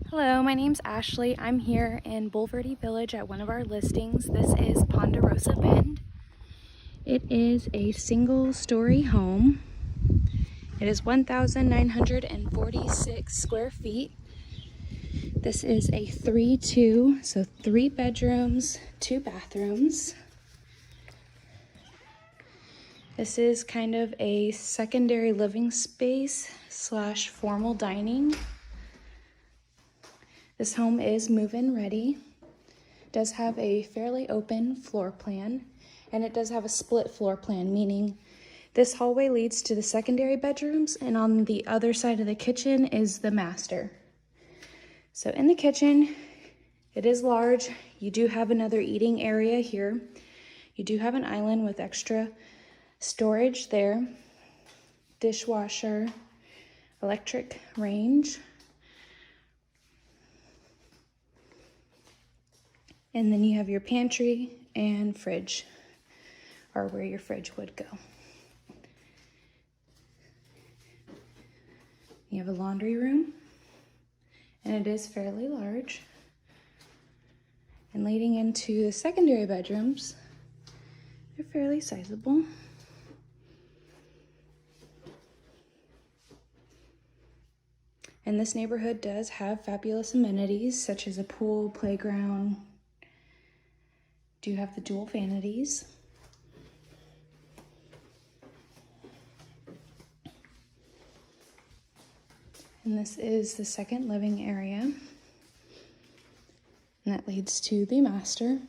Hello, my name's Ashley. I'm here in Bulverde Village at one of our listings. This is Ponderosa Bend. It is a single-story home. It is 1,946 square feet. This is a 3-2, so 3 bedrooms, 2 bathrooms. This is kind of a secondary living space / formal dining. This home is move-in ready. It does have a fairly open floor plan, and it does have a split floor plan, meaning this hallway leads to the secondary bedrooms, and on the other side of the kitchen is the master. So in the kitchen, it is large. You do have another eating area here. You do have an island with extra storage there, dishwasher, electric range. And then you have your pantry and fridge, or where your fridge would go. You have a laundry room, and it is fairly large. And leading into the secondary bedrooms, they're fairly sizable. And this neighborhood does have fabulous amenities, such as a pool, playground. Do have the dual vanities. And this is the second living area. And that leads to the master.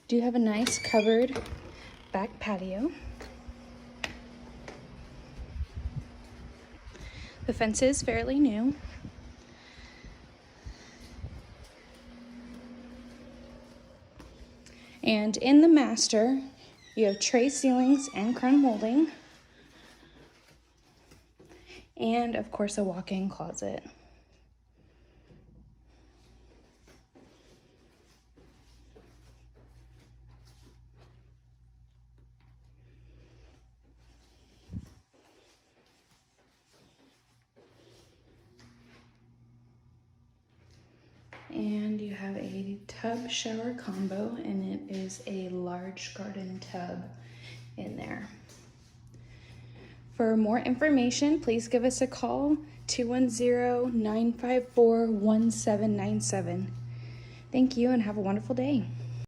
Do have a nice covered back patio. The fence is fairly new. And in the master, you have tray ceilings and crown molding. And of course, a walk-in closet. And you have a tub shower combo, and it is a large garden tub in there. For more information, please give us a call, 210-954-1797. Thank you and have a wonderful day.